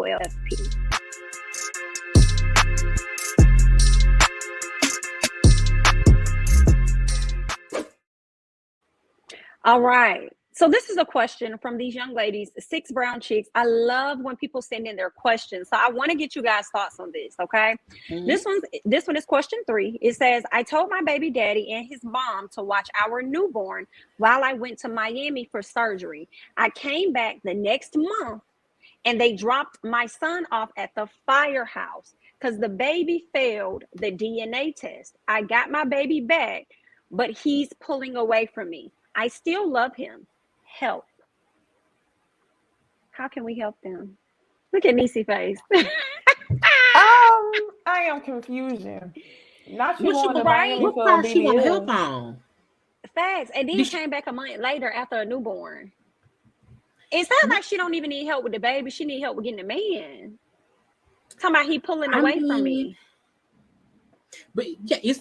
OLFP. All right. So this is a question from these young ladies, 6 brown chicks. I love when people send in their questions. So I want to get you guys' thoughts on this, okay? Mm-hmm. This one is question 3. It says, I told my baby daddy and his mom to watch our newborn while I went to Miami for surgery. I came back the next month and they dropped my son off at the firehouse because the baby failed the DNA test. I got my baby back, but he's pulling away from me. I still love him. Help. How can we help them? Look at Niecy's face. I am confusion. Not you want to Miami what for part BBL. She want to help on? Facts. And then came back a month later after a newborn. It sounds like she don't even need help with the baby. She need help with getting the man. Talking about he pulling away from me. But yeah, it's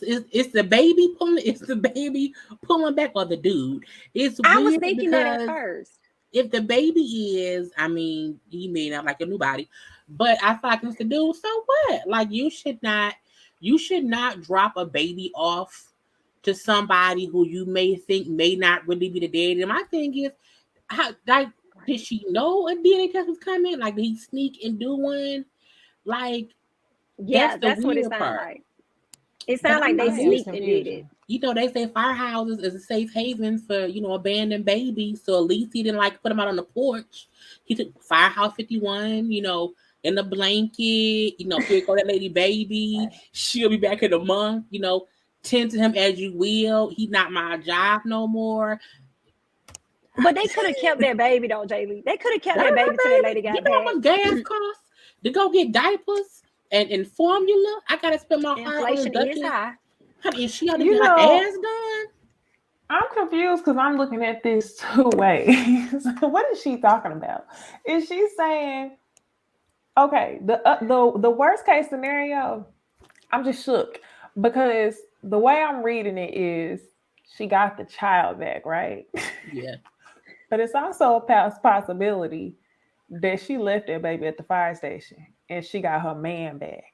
the baby pulling. It's the baby pulling back, or the dude. It's weird. I was thinking that at first. If the baby is, I mean, he may not like a new body, but I thought it's the dude. So what? Like you should not drop a baby off to somebody who you may think may not really be the daddy. And my thing is, did she know a DNA test was coming? Like, did he sneak and do one? Like, yeah, that's what it sounded like. It sounded like they sneaked and did it. You know, they say firehouses is a safe haven for, abandoned babies. So at least he didn't put them out on the porch. He took Firehouse 51, in the blanket, here go that lady baby. She'll be back in a month, tend to him as you will. He's not my job no more. But they could have kept that baby though, Jaylee. They could have kept that baby till that lady got back. You know how much gas costs to go get diapers and formula? I gotta spend my inflation is high. Honey, is she ought to get her ass done? I'm confused because I'm looking at this 2 ways. What is she talking about? Is she saying, okay, the worst case scenario? I'm just shook because the way I'm reading it is she got the child back, right? Yeah. But it's also a possibility that she left that baby at the fire station and she got her man back.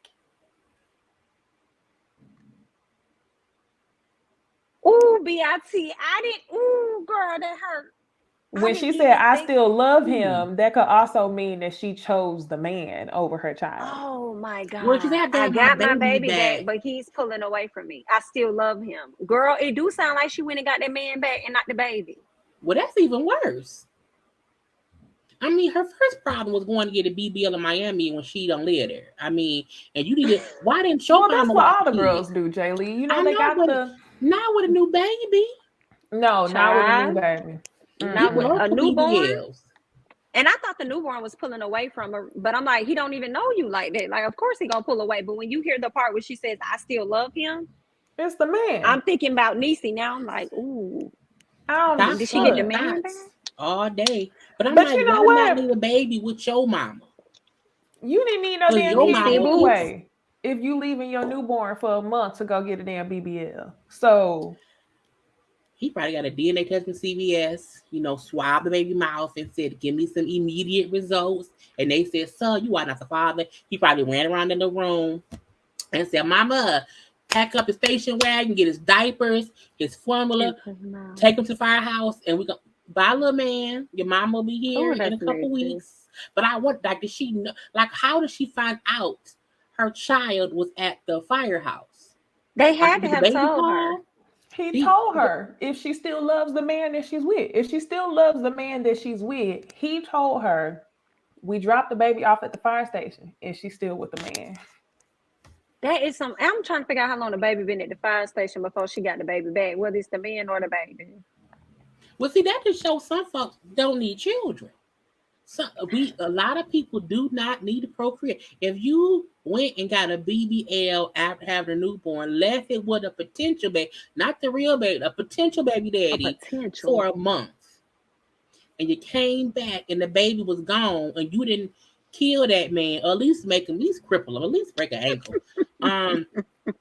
Ooh, B.I.T. Ooh, girl, that hurt. When she said, I still love him, that could also mean that she chose the man over her child. Oh, my God. Well, I got my baby back, but he's pulling away from me. I still love him. Girl, it do sound like she went and got that man back and not the baby. Well, that's even worse. I mean, her first problem was going to get a BBL in Miami when she don't live there. I mean, and you need to. Why didn't your mama? That's what all the girls do, Jaylee. They got not with a new baby. No, not with a new baby. Not with a newborn. BBLs. And I thought the newborn was pulling away from her, but I'm like, he don't even know you like that. Like, of course he gonna pull away. But when you hear the part where she says, "I still love him," it's the man. I'm thinking about Niecy now. I'm like, ooh. Did she get the man back? All day. But I'm like, why not leave a baby with your mama? You didn't need no damn baby anyway. If you leaving your newborn for a month to go get a damn BBL. So he probably got a DNA test from CVS, swabbed the baby mouth and said, give me some immediate results. And they said, son, you are not the father. He probably ran around in the room and said, mama, pack up his station wagon, get his diapers, his formula, take him to the firehouse, and we go buy a little man. Your mom will be here in a couple weeks. But I want, did she know, how did she find out her child was at the firehouse? They had to have told her. He told her if she still loves the man that she's with. If she still loves the man that she's with, he told her, we dropped the baby off at the fire station and she's still with the man. That is I'm trying to figure out how long the baby been at the fire station before she got the baby back, whether it's the man or the baby. Well, see, that just shows some folks don't need children. A lot of people do not need to procreate. If you went and got a BBL after having a newborn, left it with a potential baby, not the real baby, a potential baby daddy for a month, and you came back and the baby was gone, and you didn't kill that man, or at least make him, at least cripple him, at least break an ankle.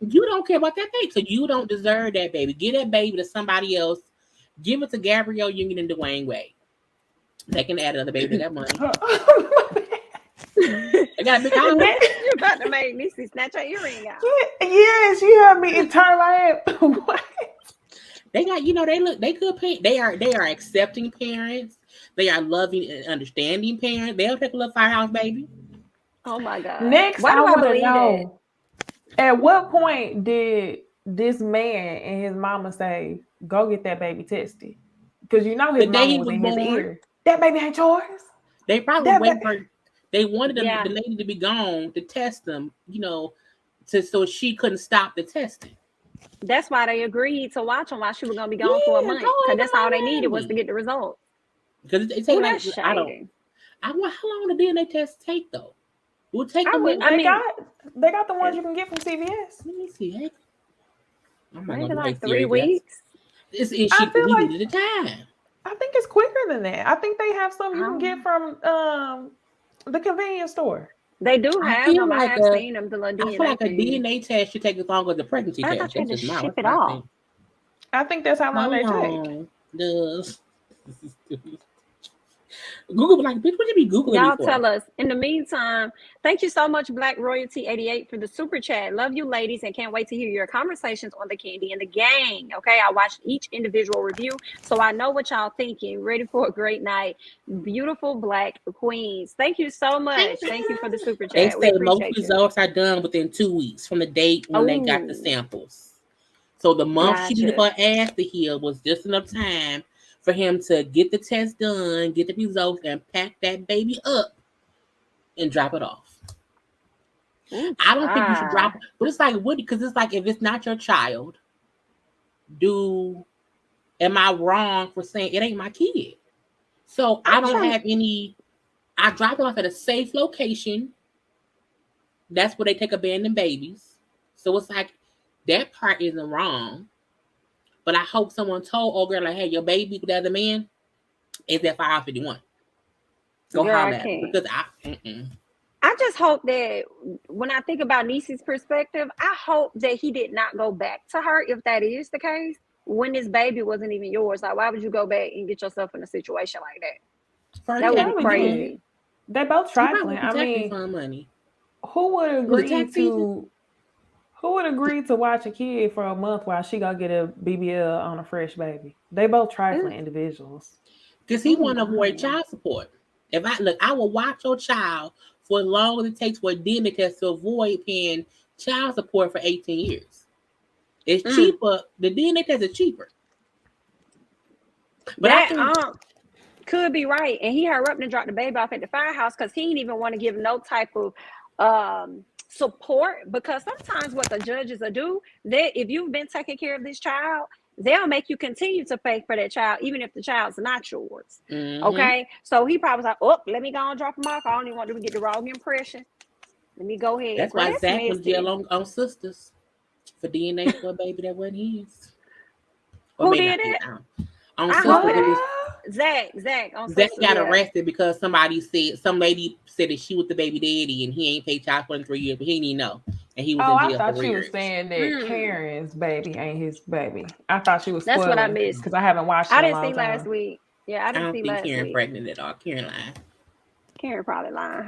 You don't care about that baby, so you don't deserve that baby. Give that baby to somebody else. Give it to Gabrielle Union and Dwayne Wade. They can add another baby to that money. I got a big house. You about to make Niecy snatch her earring out. Yes, you have me and turn my head. What? They got, they good parents. They are accepting parents. They are loving and understanding parents. They'll take a little firehouse baby. Oh my God. Next, Why do I want to believe know, at what point did this man and his mama say, go get that baby tested? Because his The day mama he was was in born, his ear. That baby ain't yours. they probably waited for. They wanted the Yeah. lady to be gone to test them, so she couldn't stop the testing. That's why they agreed to watch him while she was gonna be gone for a month. Because that's all they needed was to get the results. Because it takes Ooh, like that's I shady. wonder how long the DNA test take though. It would take them. They got the ones you can get from CVS. Let me see. Heck, I'm not Maybe gonna like be 3 serious. weeks. This I issue feel we like- needed a time. I think it's quicker than that. I think they have some you can get from the convenience store. They do I have feel them. like I have seen them. The I DNA. feel like a DNA test should take as long as the pregnancy I test. thought you had to That's just ship what it I off. think. I think that's how long they take. Does Google like, bitch, what you be Googling Y'all me for? tell us. In the meantime, thank you so much, Black Royalty 88, for the super chat. Love you, ladies, and can't wait to hear your conversations on the Candy and the Gang. Okay, I watched each individual review, so I know what y'all thinking. Ready for a great night, beautiful Black queens. Thank you so much. Thank you for the super They chat. We say most appreciate you. results are done within 2 weeks from the date when they got the Ooh. samples. So the month she needed Gotcha. her ass to heal was just enough time for him to get the test done, get the results, and pack that baby up and drop it off. Ooh, I don't think you should drop it, but it's like, what? Because it's like, if it's not your child, am I wrong for saying it ain't my kid? So I don't have any. I drop it off at a safe location. That's where they take abandoned babies. So it's like, that part isn't wrong. But I hope someone told old girl, like, hey, your baby with the other man is at 551. Go holler at him. Because I just hope that when I think about Niecy's perspective, I hope that he did not go back to her, if that is the case, when this baby wasn't even yours. Like, why would you go back and get yourself in a situation like that? That would be crazy. They both trifling. I mean, money. Who would agree to watch a kid for a month while she gonna get a BBL on a fresh baby? They both trifling individuals. Because he want to avoid child support. I will watch your child for as long as it takes for a DNA test to avoid paying child support for 18 years. It's cheaper. The DNA test is cheaper. But that could be right. And he hurried up and dropped the baby off at the firehouse because he didn't even want to give no type of support, because sometimes what the judges will do, if you've been taking care of this child, they'll make you continue to pay for that child even if the child's not yours. Okay, so he probably was like, let me go and drop him off. I don't even want to get the wrong impression. Let me go ahead. That's why Zach was jail on Sisters for DNA for a baby that wasn't his. Who did it? On Sisters. Zach got arrested because some lady said that she was the baby daddy and he ain't paid child support in 3 years, but he didn't even know. And he was in jail. I thought she was saying that Karen's baby ain't his baby. I thought she was spoiling. That's what I missed because I haven't watched it. I didn't see last week. Yeah, I didn't see last week. Karen pregnant at all. Karen lying. Karen probably lying.